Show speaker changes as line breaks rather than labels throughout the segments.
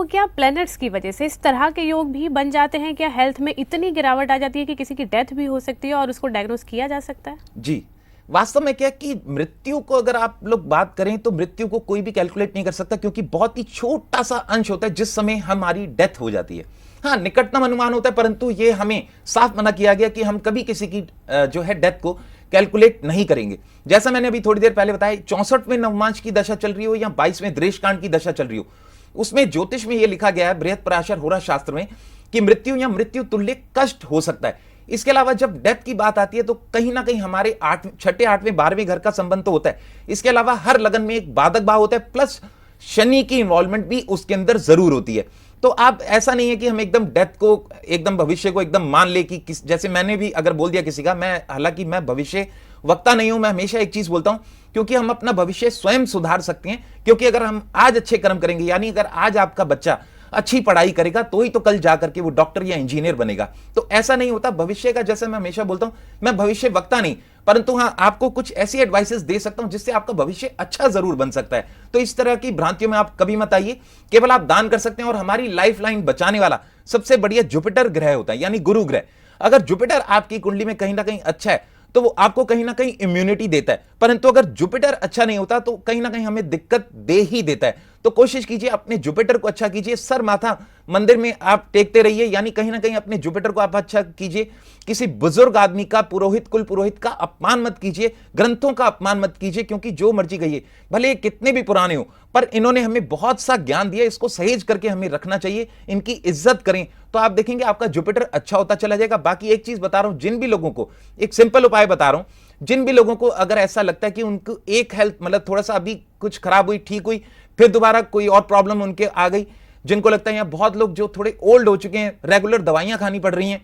तो क्या प्लैनेट्स की वजह से इस तरह के योग भी बन जाते हैं? क्या हेल्थ में इतनी गिरावट आ जाती है कि किसी की डेथ भी हो सकती है और उसको डायग्नोस किया जा सकता है?
जी, वास्तव में क्या कि मृत्यु को अगर आप लोग बात करें तो मृत्यु को कोई भी कैलकुलेट नहीं कर सकता, क्योंकि बहुत ही छोटा सा अंश होता है जिस समय हमारी डेथ हो जाती है। हाँ, निकटतम अनुमान होता है, परंतु ये हमें साफ मना किया गया कि हम कभी किसी की जो है डेथ को कैलकुलेट नहीं करेंगे। जैसा मैंने अभी थोड़ी देर पहले बताया, 64वें नवमांश की दशा चल रही हो या 22वें दृष्कांड की दशा चल रही हो, उसमें ज्योतिष में यह लिखा गया है, बृहत्पराशर होरा शास्त्र में, कि मृत्यु या मृत्यु तुल्य कष्ट हो सकता है। इसके अलावा जब डेथ की बात आती है तो कहीं ना कहीं हमारे छठे, 8वें, 12वें घर का संबंध तो होता है। इसके अलावा हर लगन में एक बाधक भाव होता है, प्लस शनि की इन्वॉल्वमेंट भी उसके अंदर जरूर होती है। तो आप ऐसा नहीं है कि हम एकदम डेथ को, एकदम भविष्य को एकदम मान ले कि जैसे मैंने भी अगर बोल दिया किसी का, मैं हालांकि मैं भविष्य वक्ता नहीं हूं, मैं हमेशा एक चीज बोलता हूं, क्योंकि हम अपना भविष्य स्वयं सुधार सकते हैं। क्योंकि अगर हम आज अच्छे कर्म करेंगे, यानी अगर आज आपका बच्चा अच्छी पढ़ाई करेगा तो ही तो कल जाकर के वो डॉक्टर या इंजीनियर बनेगा। तो ऐसा नहीं होता भविष्य का। जैसे मैं हमेशा बोलता हूं, मैं भविष्य वक्ता नहीं, परंतु हाँ, आपको कुछ ऐसी एडवाइसेस दे सकता हूं जिससे आपका भविष्य अच्छा जरूर बन सकता है। तो इस तरह की भ्रांतियों में आप कभी मत आइए। केवल आप दान कर सकते हैं, और हमारी लाइफ लाइन बचाने वाला सबसे बढ़िया जुपिटर ग्रह होता है, यानी गुरु ग्रह। अगर जुपिटर आपकी कुंडली में कहीं ना कहीं अच्छा है तो वो आपको कहीं ना कहीं इम्यूनिटी देता है, परंतु अगर जुपिटर अच्छा नहीं होता तो कहीं ना कहीं हमें दिक्कत दे ही देता है। तो कोशिश कीजिए अपने जुपिटर को अच्छा कीजिए, सर माथा मंदिर में आप टेकते रहिए, यानी कहीं ना कहीं अपने जुपिटर को आप अच्छा कीजिए। किसी बुजुर्ग आदमी का, पुरोहित, कुल पुरोहित का अपमान मत कीजिए, ग्रंथों का अपमान मत कीजिए, क्योंकि जो मर्जी कहिए, भले कितने भी पुराने हो, पर इन्होंने हमें बहुत सा ज्ञान दिया, इसको सहेज करके हमें रखना चाहिए, इनकी इज्जत करें, तो आप देखेंगे आपका जुपिटर अच्छा होता चला जाएगा। बाकी एक चीज बता रहा हूं, जिन भी लोगों को, एक सिंपल उपाय बता रहा हूं, जिन भी लोगों को अगर ऐसा लगता है कि उनको एक हेल्थ मतलब थोड़ा सा अभी कुछ खराब हुई, ठीक हुई, फिर दोबारा कोई और प्रॉब्लम उनके आ गई, जिनको लगता है, या बहुत लोग जो थोड़े ओल्ड हो चुके हैं, रेगुलर दवाइयां खानी पड़ रही हैं,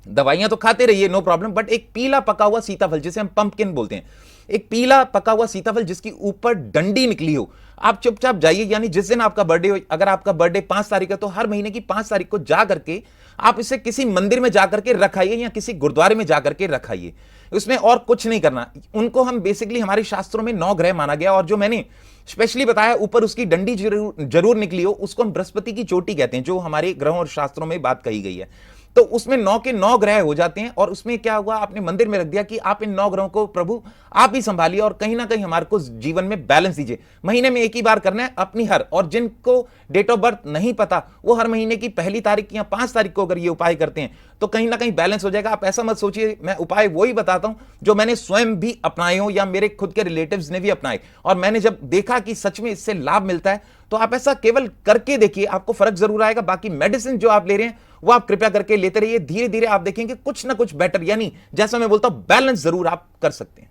दवाइयां तो खाते रहिए, नो प्रॉब्लम, बट एक पीला पका हुआ सीताफल, जिसे हम पंपकिन बोलते हैं, एक पीला पका हुआ सीताफल जिसकी ऊपर डंडी निकली हो, आप चुपचाप जाइए, यानी जिस दिन आपका बर्थडे हो, अगर आपका बर्थडे 5 तारीख है तो हर महीने की 5 तारीख को जा करके आप इसे किसी मंदिर में जाकर के रखाइए या किसी गुरुद्वारे में जाकर के रखाइए। उसमें और कुछ नहीं करना। उनको हम बेसिकली, हमारे शास्त्रों में 9 ग्रह माना गया, और जो मैंने स्पेशली बताया ऊपर उसकी डंडी जरूर निकली हो, उसको हम बृहस्पति की चोटी कहते हैं, जो हमारे ग्रहों और शास्त्रों में बात कही गई है। तो उसमें 9 के 9 ग्रह हो जाते हैं, और उसमें क्या हुआ, आपने मंदिर में रख दिया कि आप इन 9 ग्रहों को प्रभु आप ही संभालिए, और कहीं ना कहीं हमारे को जीवन में बैलेंस दीजिए। महीने में एक ही बार करना है अपनी हर, और जिनको डेट ऑफ बर्थ नहीं पता, वो हर महीने की पहली तारीख या 5 तारीख को अगर ये उपाय करते हैं तो कहीं ना कहीं बैलेंस हो जाएगा। आप ऐसा मत सोचिए, मैं उपाय वही बताता हूं जो मैंने स्वयं भी अपनाए हो या मेरे खुद के रिलेटिव्स ने भी अपनाए, और मैंने जब देखा कि सच में इससे लाभ मिलता है, तो आप ऐसा केवल करके देखिए, आपको फर्क जरूर आएगा। बाकी मेडिसिन जो आप ले रहे हैं वो आप कृपया करके लेते रहिए, धीरे धीरे आप देखेंगे कुछ ना कुछ बेटर, यानी जैसा मैं बोलता हूं बैलेंस जरूर आप कर सकते हैं।